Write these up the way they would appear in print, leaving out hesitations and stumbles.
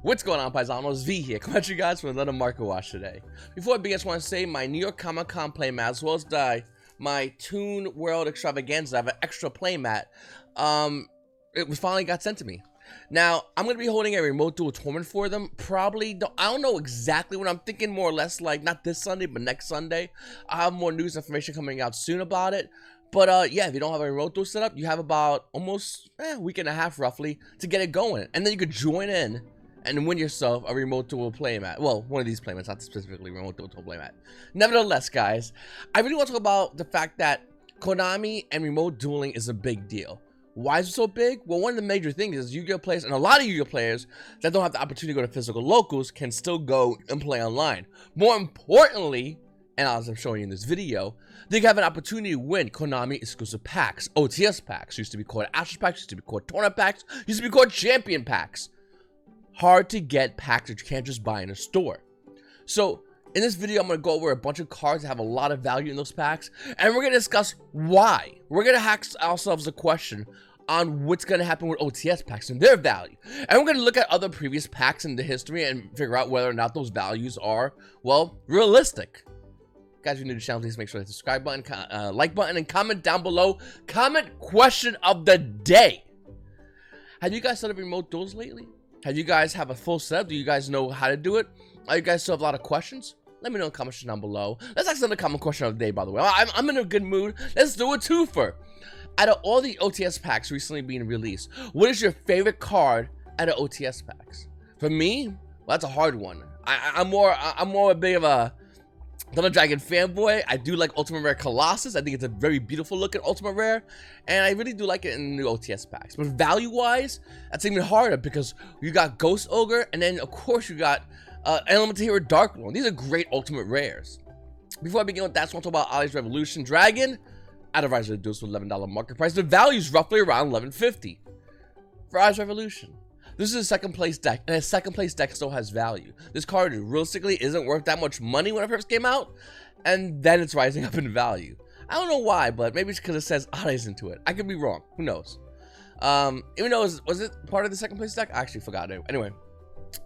What's going on, Paisanos? V here, coming at you guys with another market watch today. Before I begin, I just want to say my New York Comic Con playmat, as well as my Toon World Extravaganza, I have an extra playmat. It finally got sent to me. Now, I'm going to be holding a remote duel tournament for them. Probably, I don't know exactly what I'm thinking, more or less like not this Sunday, but next Sunday. I'll have more news information coming out soon about it. But yeah, if you don't have a remote duel set up, you have about almost a week and a half roughly to get it going. And then you could join in and win yourself a remote duel playmat. Well, one of these playmats, not specifically remote duel playmat. Nevertheless, guys, I really want to talk about the fact that Konami and remote dueling is a big deal. Why is it so big? Well, one of the major things is Yu-Gi-Oh players, and a lot of Yu-Gi-Oh players that don't have the opportunity to go to physical locals can still go and play online. More importantly, and as I'm showing you in this video, they have an opportunity to win Konami exclusive packs. OTS packs used to be called Astros packs, used to be called Tournament packs, used to be called Champion packs. Hard to get packs that you can't just buy in a store. So in this video, I'm going to go over a bunch of cards that have a lot of value in those packs, and we're going to discuss why. We're going to ask ourselves a question on what's going to happen with OTS packs and their value. And we're going to look at other previous packs in the history and figure out whether or not those values are, well, realistic. Guys, if you're new to the channel, please make sure to hit the subscribe button, like button, and comment down below. Comment question of the day. Have you guys set up remote duels lately? Have you guys have a full setup? Do you guys know how to do it? Are you guys still have a lot of questions? Let me know in the comments down below. Let's ask another common question of the day, by the way. I'm in a good mood. Let's do a twofer. Out of all the OTS packs recently being released, what is your favorite card out of OTS packs? For me, well, that's a hard one. I'm more a bit of a Thunder Dragon fanboy. I do like Ultimate Rare Colossus. I think it's a very beautiful looking Ultimate Rare, and I really do like it in the new OTS packs. But value-wise, that's even harder because you got Ghost Ogre, and then of course you got Elemental Hero Dark Lord. These are great Ultimate Rares. Before I begin with that, I just want to talk about Ali's Revolution Dragon. Out of Rise of the Duels with $11 market price. The value is roughly around $11.50 for Ali's Revolution. This is a second place deck, and a second place deck still has value. This card realistically isn't worth that much money when it first came out, and then it's rising up in value. I don't know why, but maybe it's because it says Ali's into it. I could be wrong. Who knows? Even though was it part of the second place deck? I actually forgot it. Anyway,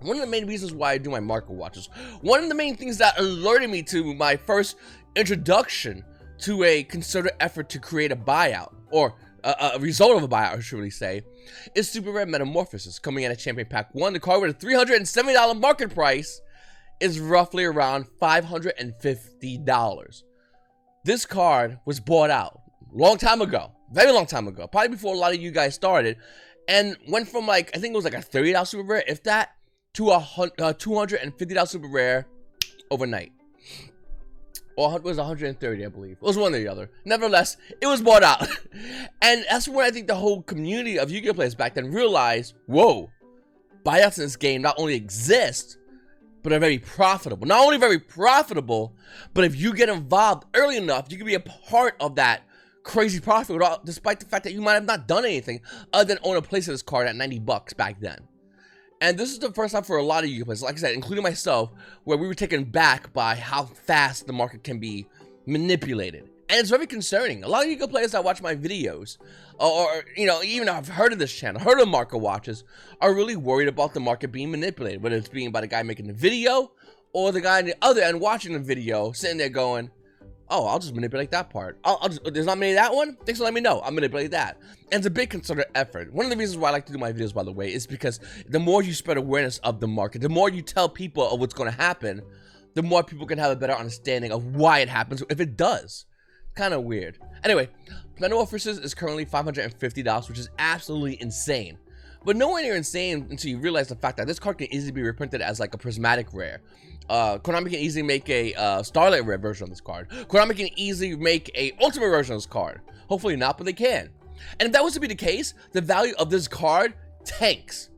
one of the main reasons why I do my market watches, one of the main things that alerted me to my first introduction to a concerted effort to create a buyout, or a result of a buyout, I should really say, is Super Rare Metamorphosis coming in at Champion Pack 1. The card with a $370 market price is roughly around $550. This card was bought out a long time ago, very long time ago, probably before a lot of you guys started, and went from like, I think it was like a $30 Super Rare, if that, to a $250 Super Rare overnight. Or it was 130, I believe. It was one or the other. Nevertheless, it was bought out. And that's when I think the whole community of Yu-Gi-Oh players back then realized, whoa, buyouts in this game not only exist, but are very profitable. Not only very profitable, but if you get involved early enough, you can be a part of that crazy profit, despite the fact that you might have not done anything other than own a place of this card at $90 back then. And this is the first time for a lot of Yu-Gi-Oh players, like I said, including myself, where we were taken back by how fast the market can be manipulated. And it's very concerning. A lot of Yu-Gi-Oh players that watch my videos, or you know, even I've heard of this channel, heard of market watches, are really worried about the market being manipulated, whether it's being by the guy making the video, or the guy on the other end watching the video, sitting there going, oh, I'll just manipulate that part. There's not many of that one? Thanks for letting me know. I'll manipulate that. And it's a big concerted effort. One of the reasons why I like to do my videos, by the way, is because the more you spread awareness of the market, the more you tell people of what's going to happen, the more people can have a better understanding of why it happens, if it does. Kind of weird. Anyway, Metamorphosis is currently $550, which is absolutely insane. But nowhere near insane until you realize the fact that this card can easily be reprinted as like a prismatic rare. Konami can easily make a Starlight Rare version of this card. Konami can easily make a Ultimate version of this card. Hopefully not, but they can. And if that was to be the case, the value of this card tanks.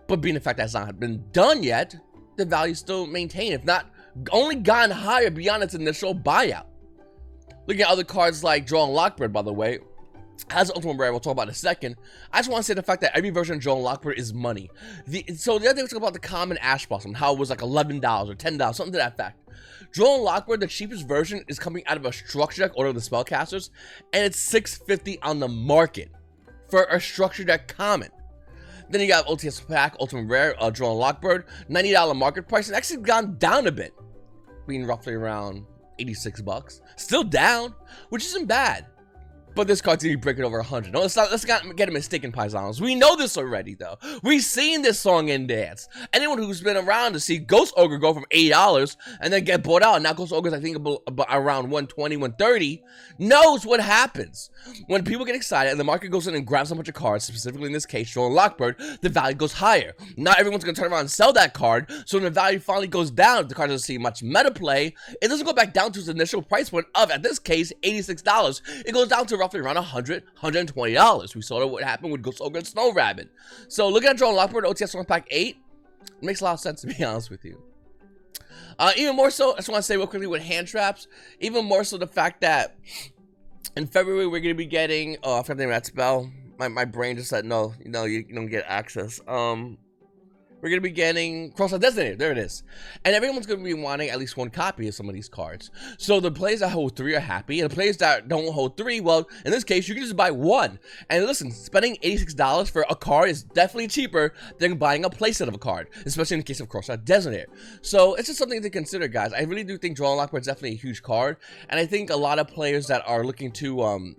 But being the fact that it's not been done yet, the value is still maintained, if not only gone higher beyond its initial buyout. Looking at other cards like Draw and Lockbird, by the way, has Ultimate Rare, we'll talk about in a second. I just want to say the fact that every version of Draw and Lockbird is money. So the other thing was about the common Ash Blossom, how it was like $11 or $10, something to that effect. Draw and Lockbird, the cheapest version, is coming out of a structure deck, Order of the Spellcasters, and it's $650 on the market for a structure deck common. Then you got OTS Pack, Ultimate Rare, Drone Lockbird, $90 market price, and actually gone down a bit, being roughly around 86 bucks. Still down, which isn't bad. But this card's gonna be breaking over 100. No, let's not get a mistaken, Paisanos. We know this already, though. We've seen this song and dance. Anyone who's been around to see Ghost Ogre go from $80 and then get bought out, and now Ghost Ogre's, I think, about around 120, 130, knows what happens. When people get excited and the market goes in and grabs a bunch of cards, specifically in this case, Drone Lockbird, the value goes higher. Not everyone's gonna turn around and sell that card, so when the value finally goes down, if the card doesn't see much meta play, it doesn't go back down to its initial price point of, at this case, $86. It goes down to roughly around $100, $120. We saw what happened with Ghost Ogre and Snow Rabbit. So looking at Drone Lockbird, OTS Pack 8, it makes a lot of sense, to be honest with you. Even more so, I just want to say real quickly with hand traps, even more so the fact that in February we're going to be getting, I forgot the name of that spell. My brain just said, no, you don't get access. We're going to be getting Cross-Out Designator. There it is. And everyone's going to be wanting at least one copy of some of these cards. So the players that hold 3 are happy. And the players that don't hold 3, well, in this case, you can just buy 1. And listen, spending $86 for a card is definitely cheaper than buying a playset of a card. Especially in the case of Cross-Out Designator. So it's just something to consider, guys. I really do think Draw Lockbird is definitely a huge card. And I think a lot of players that are looking to,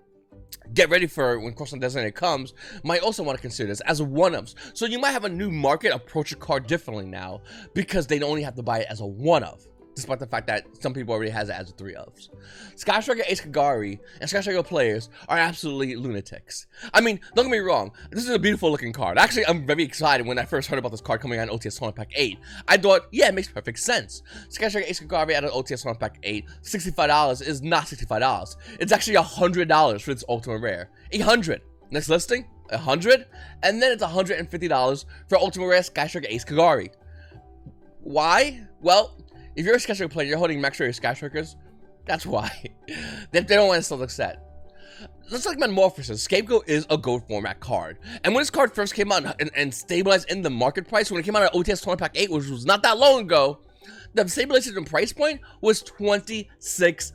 get ready for when Cross-Out Designator comes, might also want to consider this as a one-ofs. So you might have a new market approach a card differently now, because they only have to buy it as a one-of, despite the fact that some people already has it as a 3-ofs. Sky Striker Ace Kagari and Sky Striker players are absolutely lunatics. I mean, don't get me wrong, this is a beautiful looking card. Actually, I'm very excited when I first heard about this card coming out in OTS Tournament Pack 8. I thought, yeah, it makes perfect sense. Sky Striker Ace Kagari out of OTS Tournament Pack 8, $65 is not $65. It's actually $100 for its Ultimate Rare. $800. Next listing, $100, and then it's $150 for Ultimate Rare Sky Striker Ace Kagari. Why? Well, if you're a Sky Striker player, you're holding Max Rare Sky Strikers, that's why. they don't want to sell the set. Just like Metamorphosis, Scapegoat is a gold format card. And when this card first came out and stabilized in the market price, when it came out at OTS Tournament Pack 8, which was not that long ago, the stabilization price point was $26.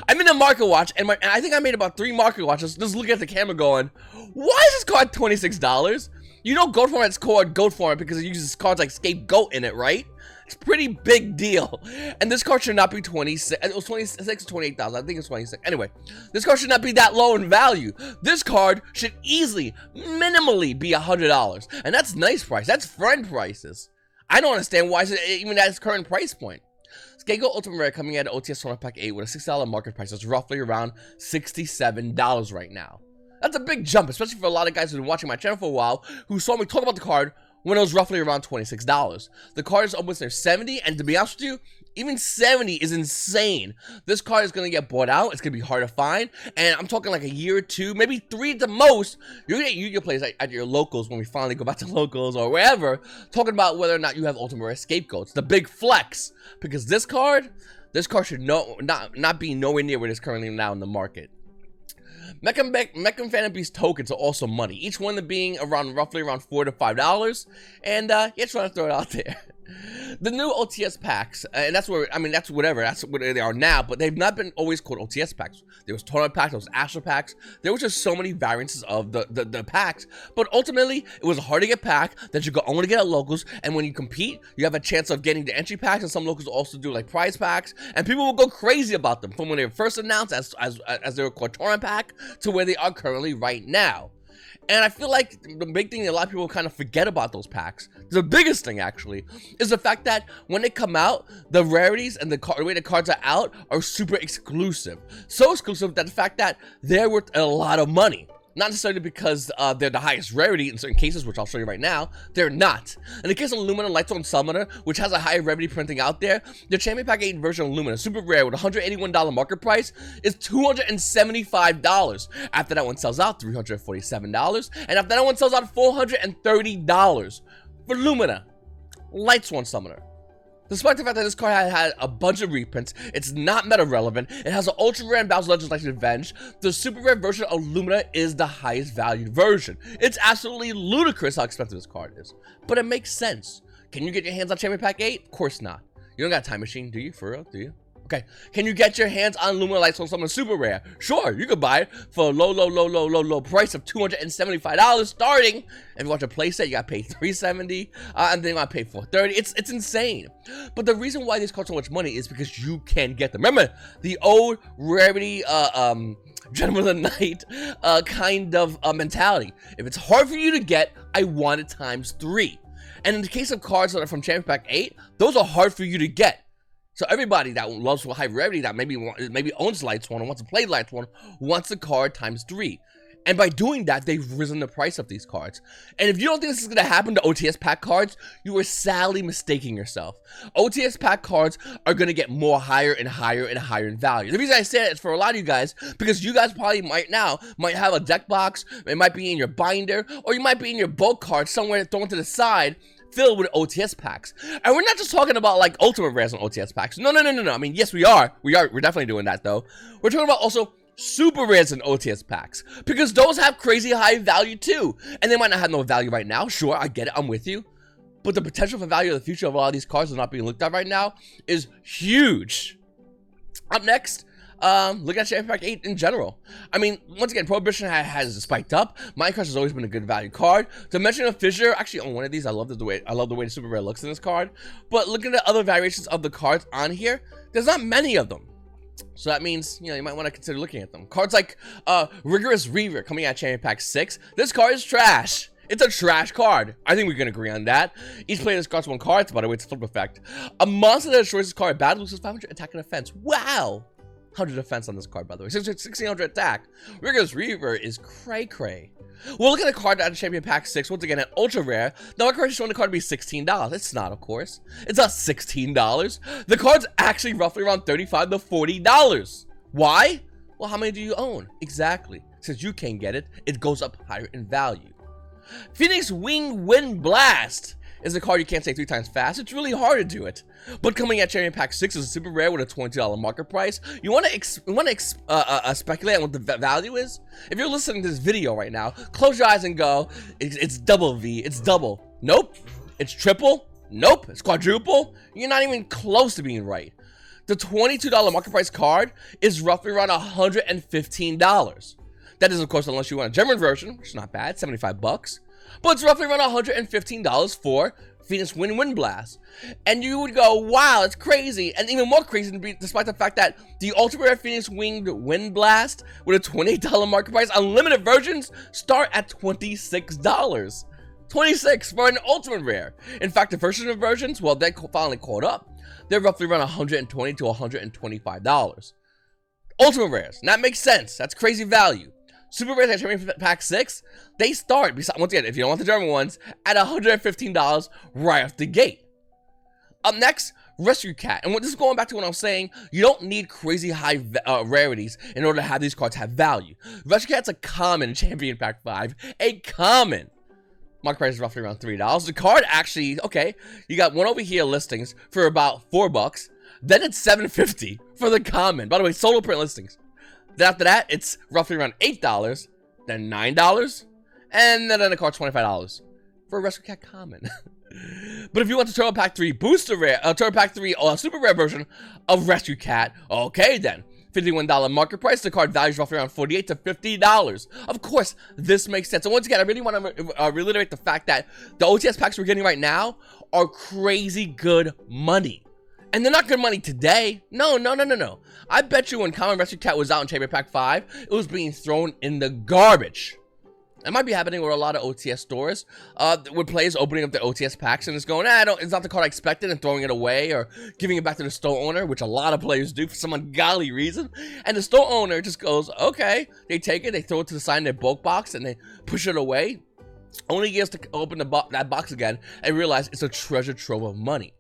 I'm in the market watch, and I think I made about 3 market watches just looking at the camera going, why is this card $26? You know gold format's called gold format because it uses cards like Scapegoat in it, right? It's a pretty big deal. And this card should not be 26. It was 26 or 28,000. I think it's 26. Anyway, this card should not be that low in value. This card should easily, minimally be $100. And that's nice price. That's friend prices. I don't understand why it's even at its current price point. Scapegoat Ultimate Rare coming out of OTS Tournament Pack 8 with a $6 market price. It's roughly around $67 right now. That's a big jump, especially for a lot of guys who've been watching my channel for a while who saw me talk about the card when it was roughly around $26. The card is almost near 70, and to be honest with you, even 70 is insane. This card is going to get bought out. It's going to be hard to find, and I'm talking like a year or 2, maybe 3 at the most. You're going to get Yu-Gi-Oh players at your locals when we finally go back to locals or wherever, talking about whether or not you have Ultimate Rare Scapegoats. The big flex, because this card should not be nowhere near where it is currently now in the market. Mechan Phantom Beast tokens are also money. Each one being roughly around $4 to $5. And yeah, just want to throw it out there. The new OTS packs, and that's what they are now, but they've not been always called OTS packs. There was Tournament packs, there was Astro packs, there was just so many variances of the packs, but ultimately, it was a hard to get pack that you could only get at locals, and when you compete, you have a chance of getting the entry packs, and some locals also do like prize packs, and people will go crazy about them, from when they were first announced as they were called Tournament pack, to where they are currently right now. And I feel like the big thing that a lot of people kind of forget about those packs, the biggest thing actually, is the fact that when they come out, the rarities and the way the cards are out are super exclusive. So exclusive that the fact that they're worth a lot of money. Not necessarily because they're the highest rarity in certain cases, which I'll show you right now. They're not. In the case of Lumina Lightstone Summoner, which has a higher rarity printing out there, the Champion Pack 8 version of Lumina, super rare with a $181 market price, is $275. After that one sells out, $347. And after that one sells out, $430 for Lumina Lightsworn Summoner. Despite the fact that this card had a bunch of reprints, it's not meta relevant, it has an ultra rare and Bowser Legends like Revenge, the super rare version of Lumina is the highest valued version. It's absolutely ludicrous how expensive this card is, but it makes sense. Can you get your hands on Champion Pack 8? Of course not. You don't got a time machine, do you? For real? Do you? Okay, can you get your hands on Luminous Lights on something super rare? Sure, you could buy it for a low price of $275 starting. If you want a playset, you gotta pay $370, and then you gotta pay $430. It's insane. But the reason why these cost so much money is because you can get them. Remember the old rarity, Gentleman of the Night kind of mentality. If it's hard for you to get, I want it ×3. And in the case of cards that are from Champion Pack 8, those are hard for you to get. So everybody that loves high rarity, that maybe owns Lights 1 or wants to play Lights 1, wants a card ×3. And by doing that, they've risen the price of these cards. And if you don't think this is going to happen to OTS Pack cards, you are sadly mistaking yourself. OTS Pack cards are going to get more higher and higher and higher in value. The reason I say that is for a lot of you guys, because you guys probably might have a deck box, it might be in your binder, or you might be in your bulk card somewhere thrown to the side, filled with OTS packs. And we're not just talking about like ultimate rares on OTS packs. No. I mean, yes, we are. We're definitely doing that though. We're talking about also super rares and OTS packs, because those have crazy high value too. And they might not have no value right now. Sure, I get it. I'm with you. But the potential for value of the future of a lot of these cards that are not being looked at right now is huge. Up next, look at Champion Pack 8 in general. I mean, once again, Prohibition has spiked up. Minecraft has always been a good value card. Dimension of Fissure, actually on one of these, I love the way the super rare looks in this card. But looking at other variations of the cards on here, there's not many of them. So that means, you know, you might want to consider looking at them. Cards like Rigorous Reaver coming out Champion Pack 6. This card is trash. It's a trash card. I think we can agree on that. Each player discards 1 card. By the way, it's a flip effect. A monster that destroys this card bad loses 500 attack and defense. Wow. 100 defense on this card, by the way. 1600 attack. Rigorous Reaver is cray-cray. Well, look at the card out of Champion Pack 6. Once again, an ultra rare. Now, my card is showing the card to be $16. It's not, of course. It's not $16. The card's actually roughly around $35 to $40. Why? Well, how many do you own? Exactly. Since you can't get it, it goes up higher in value. Phoenix Wing Wind Blast is a card you can't say 3 times fast. It's really hard to do it. But coming at Champion Pack 6 is a super rare with a $20 market price. You want to speculate on what the value is? If you're listening to this video right now, close your eyes and go, it's double V, it's double. Nope. It's triple. Nope. It's quadruple. You're not even close to being right. The $22 market price card is roughly around $115. That is, of course, unless you want a German version, which is not bad, 75 bucks. But it's roughly around $115 for Phoenix Wind Blast. And you would go, wow, it's crazy. And even more crazy, despite the fact that the Ultra Rare Phoenix Winged Wind Blast with a $28 market price, unlimited versions start at $26. $26 for an Ultimate Rare. In fact, the first versions, well, they finally caught up. They're roughly around $120 to $125. Ultimate Rares. That makes sense. That's crazy value. Super Rares at Champion Pack 6, they start, once again, if you don't want the German ones, at $115 right off the gate. Up next, Rescue Cat. And this is going back to what I'm saying, you don't need crazy high rarities in order to have these cards have value. Rescue Cat's a common in Champion Pack 5. A common. Market price is roughly around $3. The card actually, okay, you got one over here listings for about $4. Then it's $7.50 for the common. By the way, solo print listings. Then after that, it's roughly around $8, then $9, and then the card's $25 for a Rescue Cat common. But if you want the Turbo Pack 3 booster rare, Turbo Pack 3 super rare version of Rescue Cat, okay then. $51 market price, the card values roughly around $48 to $50. Of course, this makes sense. And once again, I really want to reiterate the fact that the OTS packs we're getting right now are crazy good money. And they're not good money today. No. I bet you when Common Rescue Cat was out in Champion Pack 5, it was being thrown in the garbage. It might be happening with a lot of OTS stores, with players opening up their OTS packs and it's going, it's not the card I expected, and throwing it away or giving it back to the store owner, which a lot of players do for some ungodly reason. And the store owner just goes, okay, they take it, they throw it to the side in their bulk box, and they push it away. Only gets to open that box again and realize it's a treasure trove of money.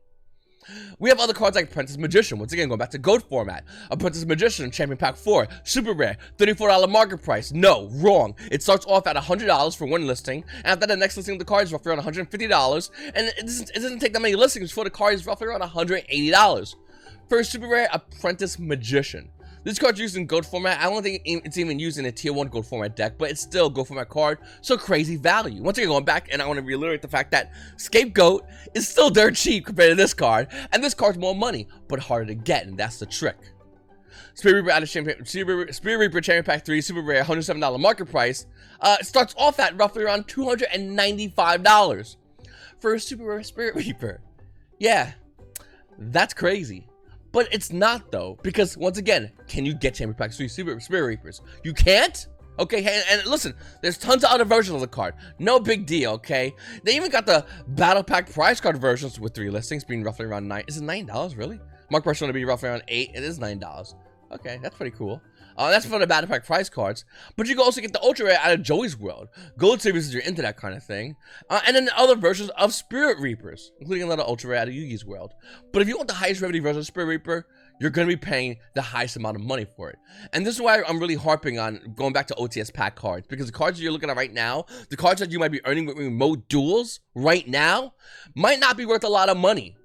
We have other cards like Apprentice Magician, once again going back to GOAT format. Apprentice Magician, Champion Pack 4, super rare, $34 market price. No, wrong. It starts off at $100 for one listing, and after the next listing of the card is roughly around $150, and it doesn't take that many listings before the card is roughly around $180. For a super rare Apprentice Magician, This card's used in gold format. I don't think it's even used in a tier 1 gold format deck, but it's still a gold format card, so crazy value. Once again, going back, and I want to reiterate the fact that Scapegoat is still dirt cheap compared to this card, and this card's more money, but harder to get, and that's the trick. Spirit Reaper Spirit Reaper Champion Pack 3, super rare, $107 market price. It starts off at roughly around $295 for a super rare Spirit Reaper. Yeah, that's crazy. But it's not, though, because, once again, can you get Champion Pack 3 Spirit Reapers? You can't? Okay, and listen, there's tons of other versions of the card. No big deal, okay? They even got the Battle Pack prize card versions with 3 listings, being roughly around $9. Is it $9, really? Mark price going to be roughly around $8. It is $9. Okay, that's pretty cool. That's for the Battle Pack prize cards. But you can also get the Ultra Rare out of Joey's World. Gold Series is you're into that kind of thing. And then other versions of Spirit Reapers, including a lot of Ultra Rare out of Yu-Gi's World. But if you want the highest rarity version of Spirit Reaper, you're going to be paying the highest amount of money for it. And this is why I'm really harping on going back to OTS pack cards. Because the cards that you're looking at right now, the cards that you might be earning with remote duels right now, might not be worth a lot of money.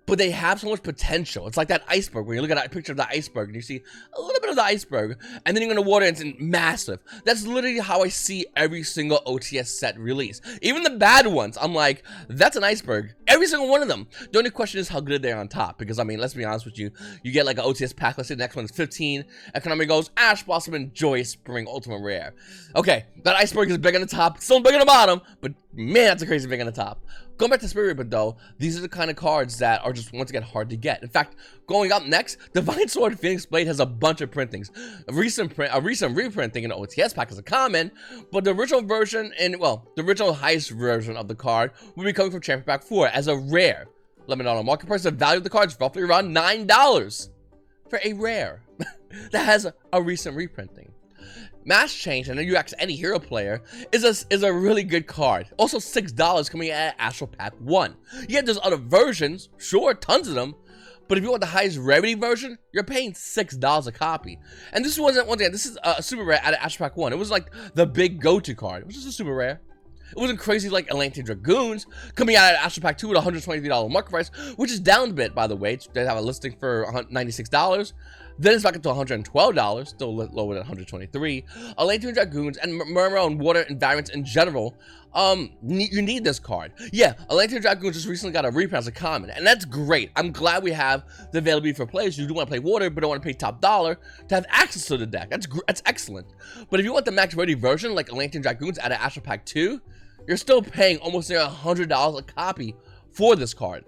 But they have so much potential. It's like that iceberg, where you look at that picture of the iceberg and you see a little bit of the iceberg, and then you're in the water and it's massive. That's literally how I see every single OTS set release. Even the bad ones, I'm like, that's an iceberg. Every single one of them. The only question is how good they're on top. Because, I mean, let's be honest with you. You get like an OTS pack, let's say the next one is 15. Konami goes, Ash, Blossom, and Joy Spring Ultimate Rare. Okay, that iceberg is big on the top, still big on the bottom, but man, that's a crazy big on the top. Going back to Spirit Reaper, though, these are the kind of cards that are just, once again, hard to get. In fact, going up next, Divine Sword Phoenix Blade has a bunch of printings. A recent reprinting in the OTS pack is a common, but the original version, the original highest version of the card will be coming from Champion Pack 4 as a rare. Let me know on the market price. The value of the card is roughly around $9 for a rare that has a recent reprinting. Mass Change, I know you ask any hero player, is a really good card. Also $6 coming at Astral Pack 1. Yeah, there's other versions, sure, tons of them, but if you want the highest rarity version, you're paying $6 a copy. And this wasn't, once again, this is a super rare out of Astral Pack 1. It was like the big go-to card. It was just a super rare. It wasn't crazy like Atlantean Dragoons coming out of Astral Pack 2 with a $123 market price, which is down a bit, by the way. They have a listing for $96. Then it's back up to $112, still lower than $123. Atlantean Dragoons and Mermaid and Water and variants in general, you need this card. Yeah, Atlantean Dragoons just recently got a reprint as a common, and that's great. I'm glad we have the availability for players who do want to play Water but don't want to pay top dollar to have access to the deck. That's excellent. But if you want the max ready version like Atlantean Dragoons out of Astral Pack 2, you're still paying almost near $100 a copy for this card.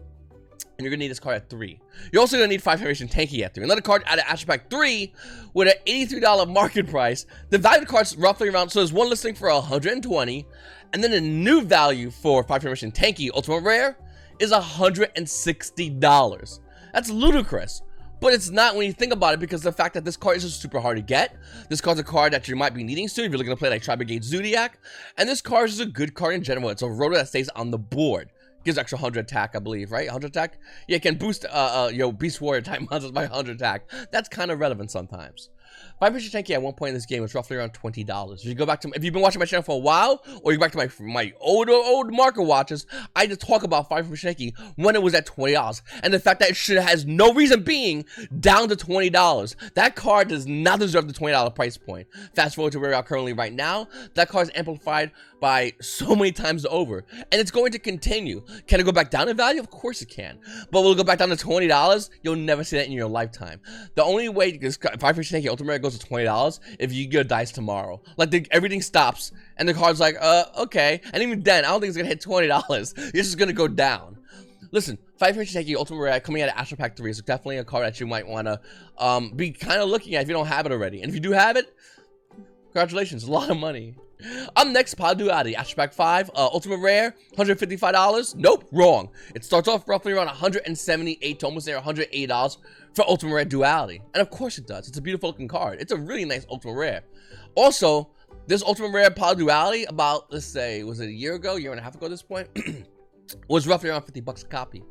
And you're going to need this card at 3. You're also going to need 5 Generation Tanky at 3. Another card out of Astral Pack 3 with an $83 market price. The value of the card's roughly around, so there's one listing for $120, and then the new value for 5 Generation Tanky Ultimate Rare is $160. That's ludicrous. But it's not when you think about it, because the fact that this card is just super hard to get. This card's a card that you might be needing soon if you're looking to play like Tri-Brigade Zodiac. And this card is a good card in general. It's a rotor that stays on the board. Gives extra 100 attack, I believe, right? 100 attack? Yeah, it can boost Beast Warrior type monsters by 100 attack. That's kind of relevant sometimes. 5 Generation Tanky at one point in this game was roughly around $20. If you go back to, if you've been watching my channel for a while, or you go back to my old market watches, I just talk about 5 Generation Tanky when it was at $20, and the fact that it has no reason being down to $20. That card does not deserve the $20 price point. Fast forward to where we are currently right now, that card is amplified by so many times over, and it's going to continue. Can it go back down in value? Of course it can, but will it go back down to $20? You'll never see that in your lifetime. The only way, because 5 Generation Tanky Ultimate Rare goes to $20 if you get a dice tomorrow. Like everything stops and the card's like, okay. And even then, I don't think it's gonna hit $20. It's just gonna go down. Listen, 5 Generation Tanky Ultimate Rare coming out of Astral Pack 3 is definitely a card that you might want to be kind of looking at if you don't have it already. And if you do have it, congratulations, a lot of money. Up next, Pod Duality, Astral Pack 5, Ultimate Rare, $155. Nope, wrong. It starts off roughly around $178 to almost near $180 for Ultimate Rare Duality. And of course it does. It's a beautiful looking card. It's a really nice Ultimate Rare. Also, this Ultimate Rare Pod Duality, about, let's say, was it a year and a half ago at this point, was roughly around $50 a copy.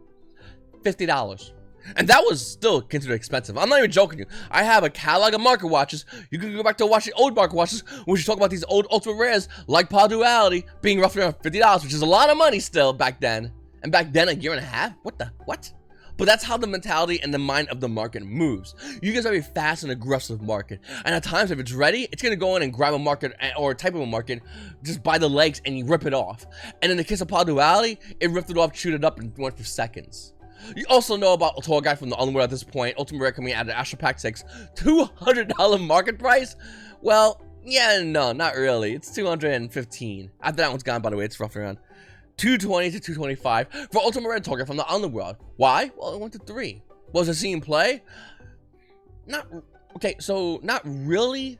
$50. And that was still considered expensive. I'm not even joking you. I have a catalog of market watches. You can go back to watching old market watches, when you talk about these old Ultimate Rares, like Pod Duality, being roughly around $50, which is a lot of money still back then. And back then, a year and a half? What? but that's how the mentality and the mind of the market moves. You guys are a fast and aggressive market, and at times if it's ready, it's gonna go in and grab a market or a type of a market just by the legs and you rip it off. And in the case of Pod Duality, it ripped it off, chewed it up, and went for seconds. You also know about a tour guide from the Underworld at this point, Ultimate Rare coming out of the Astro Pack 6, $200 market price? Well, yeah, no, not really. It's $215. After that one's gone, by the way, it's roughly around $220 to $225 for Ultimate Rare tour guide from the Underworld. Why? Well, it went to 3. Was it seen play? Not, okay, so not really,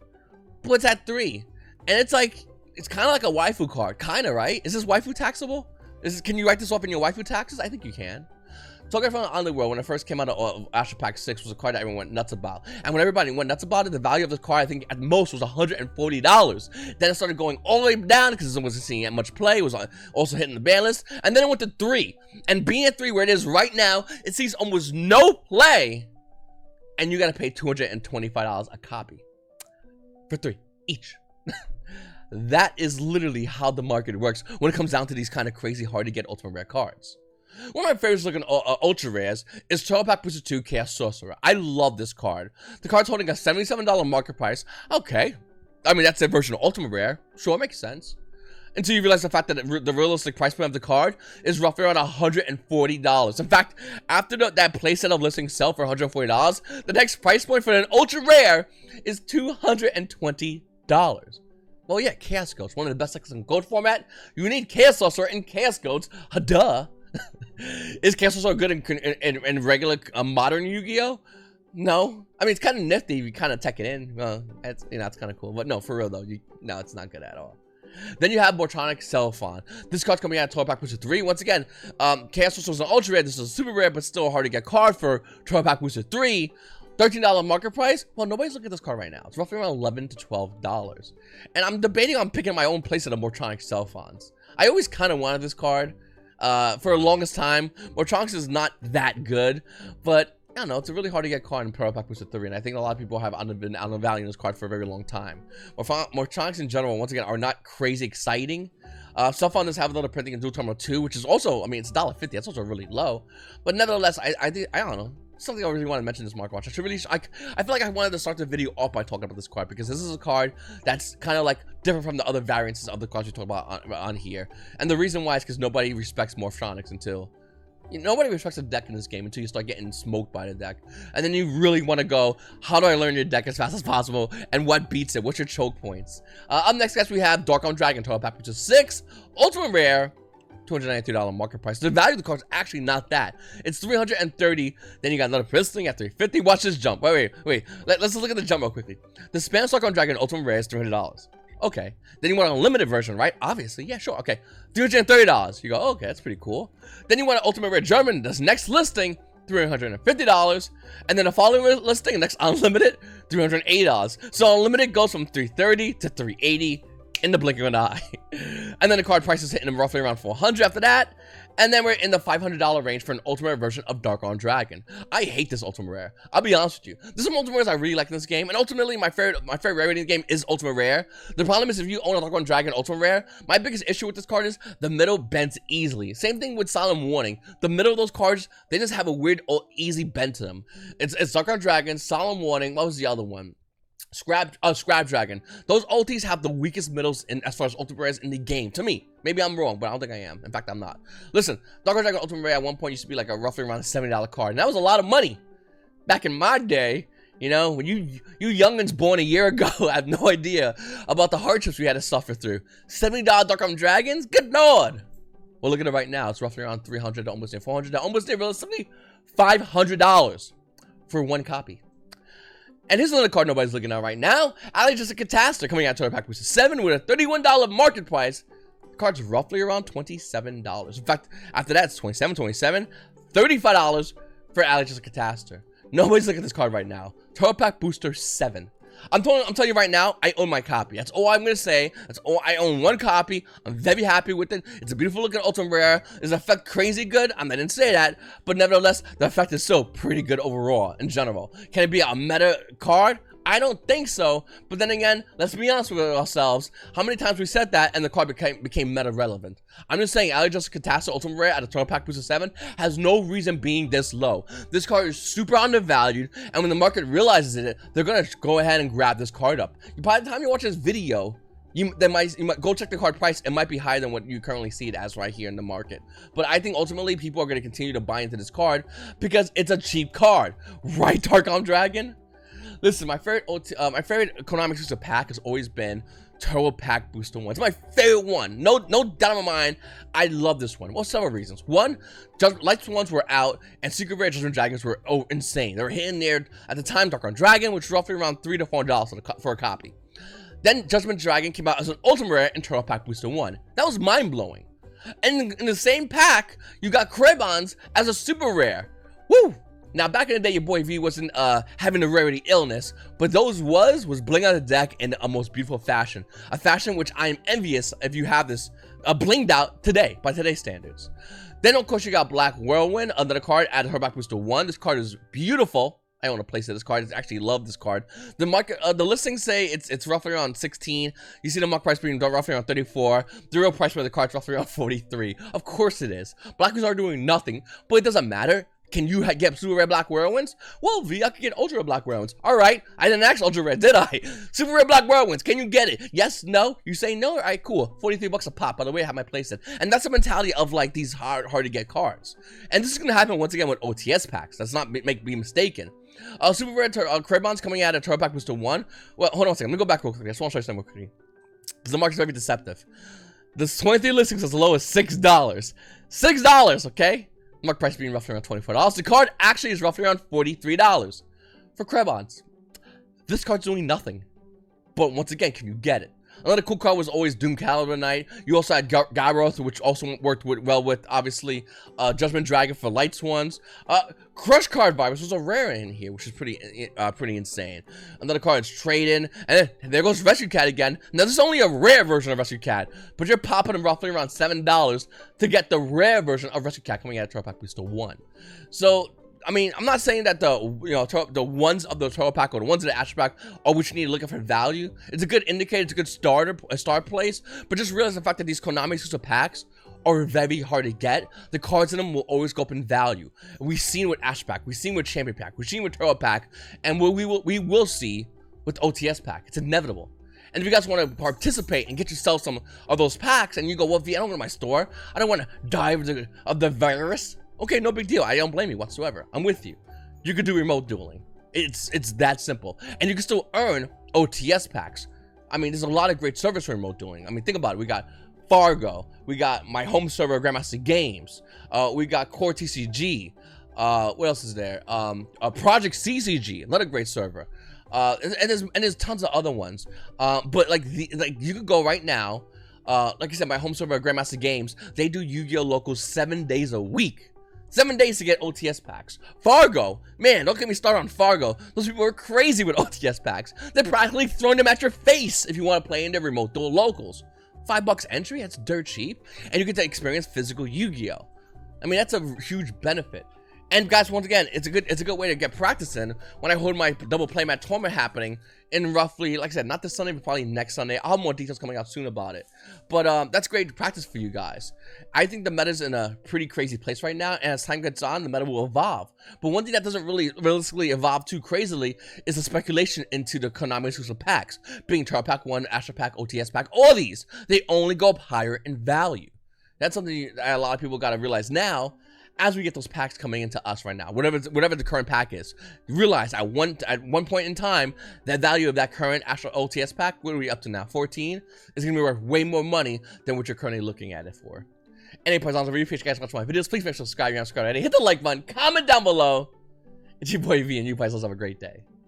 but it's at 3. And it's like, it's kind of like a waifu card, kind of, right? Is this waifu taxable? Can you write this off in your waifu taxes? I think you can. Talking from the Underworld, when it first came out of Astro Pack 6, was a card that everyone went nuts about. And when everybody went nuts about it, the value of this card, I think, at most was $140. Then it started going all the way down because it wasn't seeing that much play. It was also hitting the ban list. And then it went to 3. And being at 3, where it is right now, it sees almost no play. And you got to pay $225 a copy. For 3 each. That is literally how the market works when it comes down to these kind of crazy, hard-to-get Ultimate Rare cards. One of my favorites looking ultra rares is Turtle Pack Booster 2 Chaos Sorcerer. I love this card. The card's holding a $77 market price. Okay. I mean, that's their version of Ultimate Rare. Sure, makes sense. Until you realize the fact that the realistic price point of the card is roughly around $140. In fact, after that playset of listing sell for $140, the next price point for an ultra rare is $220. Well, yeah, Chaos Goats, one of the best decks in gold format. You need Chaos Sorcerer and Chaos Goats. Duh. Is Chaos Sorcerer good in regular modern Yu-Gi-Oh? No. I mean, it's kind of nifty if you kind of tech it in. Well, it's, you know, it's kind of cool. But no, for real though, no, it's not good at all. Then you have Mortronic Cellphon. This card's coming out of Turtle Pack Booster 3. Once again, Chaos Sorcerer is an ultra rare. This is a super rare, but still a hard to get card for Turtle Pack Booster 3. $13 market price? Well, nobody's looking at this card right now. It's roughly around $11 to $12. And I'm debating on picking my own playset of Mortronic Cellphons. I always kind of wanted this card. For the longest time, Mortronics is not that good, but I don't know, it's a really hard to get card in Turtle Pack Booster 3, and I think a lot of people have been undervaluing this card for a very long time. Mortronics in general, once again, are not crazy exciting. Cellphon does have a little printing in Dual Terminal 2, which is also, I mean, it's $1.50, that's also really low, but nevertheless, I don't know. Something I really want to mention this Market Watch. I feel like I wanted to start the video off by talking about this card because this is a card that's kind of like different from the other variances of the cards we talk about on here. And the reason why is because nobody respects Morphtronics until nobody respects a deck in this game until you start getting smoked by the deck. And then you really want to go, how do I learn your deck as fast as possible? And what beats it? What's your choke points? Up next, guys, we have Dark on Dragon, Turtle Pack, which is 6, Ultimate Rare, $293 market price. The value of the card is actually not that. It's $330. Then you got another Pistol at $350. Watch this jump. Wait. Let's look at the jump real quickly. The Spam Dark on Dragon Ultimate Rare is $300. Okay. Then you want a limited version, right? Obviously. Yeah, sure. Okay. $330. You go, okay, that's pretty cool. Then you want an Ultimate Rare German. This next listing, $350. And then the following listing, next unlimited, $380. So unlimited goes from $330 to $380. In the blink of an eye. And then the card price is hitting roughly around $400 after that. And then we're in the $500 range for an Ultimate version of Dark on Dragon. I hate this Ultimate Rare. I'll be honest with you. There's some Ultimate Rares I really like in this game. And ultimately, my favorite rarity in the game is Ultimate Rare. The problem is if you own a Dark on Dragon Ultimate Rare, my biggest issue with this card is the middle bends easily. Same thing with Solemn Warning. The middle of those cards, they just have a weird, easy bend to them. It's Dark on Dragon, Solemn Warning. What was the other one? Scrap Dragon. Those ultis have the weakest middles as far as Ultimate Rares in the game. To me. Maybe I'm wrong, but I don't think I am. In fact, I'm not. Listen, Dark Dragon Ultimate Rare at one point used to be like a roughly around a $70 card. And that was a lot of money. Back in my day, you know, when you youngins born a year ago, I have no idea about the hardships we had to suffer through. $70 Dark Dragons? Good lord. Well, look at it right now. It's roughly around $300 to almost near $400. Almost near realistically $500 for one copy. And here's another card nobody's looking at right now. Just a Catastrophe coming out to Turtle Pack Booster 7 with a $31 market price. The card's roughly around $27. In fact, after that, it's $27, $35 for Just a Catastrophe. Nobody's looking at this card right now. Turtle Pack Booster 7. I'm telling you right now, I own my copy. That's all I'm going to say. That's all. I own one copy. I'm very happy with it. It's a beautiful looking Ultimate Rare. Is the effect crazy good? I didn't say that. But nevertheless, the effect is still pretty good overall in general. Can it be a meta card? I don't think so. But then again, let's be honest with ourselves. How many times we said that and the card became meta relevant? I'm just saying, Ali Justice Catastrophe Ultimate Rare at a Total Pack Booster 7 has no reason being this low. This card is super undervalued, and when the market realizes it, they're gonna go ahead and grab this card up. By the time you watch this video, you might go check the card price. It might be higher than what you currently see it as right here in the market. But I think ultimately people are going to continue to buy into this card because it's a cheap card, right, Dark Dragon? Listen, my favorite Konami exclusive pack has always been Turbo Pack Booster 1. It's my favorite one. No doubt in my mind. I love this one. Well, several reasons. One, Lights ones were out, and Secret Rare Judgment Dragons were insane. They were hitting there at the time. Dark Dragon, which was roughly around $3 to $4 for a copy. Then Judgment Dragon came out as an Ultimate Rare in Turbo Pack Booster 1. That was mind-blowing. And in the same pack, you got Krebons as a Super Rare. Woo! Now, back in the day, your boy V wasn't having a rarity illness, but those was bling out the deck in a most beautiful fashion. A fashion which I am envious if you have this blinged out today, by today's standards. Then, of course, you got Black Whirlwind, another card at Turbo Pack Booster 1. This card is beautiful. I want to place this card. I actually love this card. The market, the listings say it's roughly around 16. You see the market price being roughly around 34. The real price for the card's roughly around 43. Of course it is. Black Wizards are doing nothing, but it doesn't matter. Can you get Super Rare Black Whirlwinds? Well, V, I could get Ultra Rare Black Whirlwinds. All right, I didn't ask Ultra Rare, did I? Super Rare Black Whirlwinds, can you get it? Yes, no? You say no? All right, cool. 43 bucks a pop. By the way, I have my place it. And that's the mentality of like these hard to get cards. And this is gonna happen once again with OTS packs. Let's not be mistaken. Super Rare Krebons coming out at Turbo Pack Booster 1. Well, hold on a second. Let me go back real quick. I just want to show you something real quickly. Because the market's very deceptive. The 23 listings as low as $6. $6, okay? Market price being roughly around $24. The card actually is roughly around $43 for Krebons. This card's doing nothing. But once again, can you get it? Another cool card was always Doom Calibur Knight. You also had Gyroth, which also worked well with, obviously, Judgment Dragon for Lights ones. Crush Card Virus was a rare in here, which is pretty insane. Another card is Trade-In. And then there goes Rescue Cat again. Now, this is only a rare version of Rescue Cat, but you're popping them roughly around $7 to get the rare version of Rescue Cat coming out of Turbo Pack Booster 1. So, I mean, I'm not saying that the ones of the Turbo Pack or the ones of the Astro Pack are what you need to look at for value. It's a good indicator, it's a good start place, but just realize the fact that these Konami exclusive packs are very hard to get. The cards in them will always go up in value. We've seen with Astro Pack, we've seen with Champion Pack, we've seen with Turbo Pack, and we will see with OTS Pack. It's inevitable. And if you guys want to participate and get yourself some of those packs, and you go, well, V, I don't go to my store, I don't want to die of the virus. Okay, no big deal. I don't blame you whatsoever. I'm with you. You could do remote dueling. It's that simple. And you can still earn OTS packs. I mean, there's a lot of great service for remote dueling. I mean, think about it. We got Fargo. We got my home server, Grandmaster Games. We got Core TCG. What else is there? Project CCG, another great server. And there's tons of other ones. But like you could go right now. Like I said, my home server, Grandmaster Games. They do Yu-Gi-Oh! Locals 7 days a week. 7 days to get OTS packs. Fargo, man, don't get me started on Fargo. Those people are crazy with OTS packs. They're practically throwing them at your face if you want to play in their remote duel locals. $5 entry, that's dirt cheap, and you get to experience physical Yu-Gi-Oh! I mean, that's a huge benefit. And guys, once again, it's a good way to get practice in when I hold my double playmat tournament happening in roughly, like I said, not this Sunday, but probably next Sunday. I'll have more details coming out soon about it. But that's great practice for you guys. I think the meta's in a pretty crazy place right now, and as time gets on, the meta will evolve. But one thing that doesn't really realistically evolve too crazily is the speculation into the Konami exclusive packs, being Turbo Pack 1, Astro Pack, OTS Pack, all these. They only go up higher in value. That's something that a lot of people got to realize now, as we get those packs coming into us right now, whatever the current pack is. You realize at one point in time, that value of that current Astro OTS pack, what are we up to now, 14, is going to be worth way more money than what you're currently looking at it for. Anyway, Paisano, I really appreciate you guys watching my videos. Please make sure to subscribe if you're not subscribed already. Hit the like button, comment down below. It's your boy V, and you Paisanos have a great day.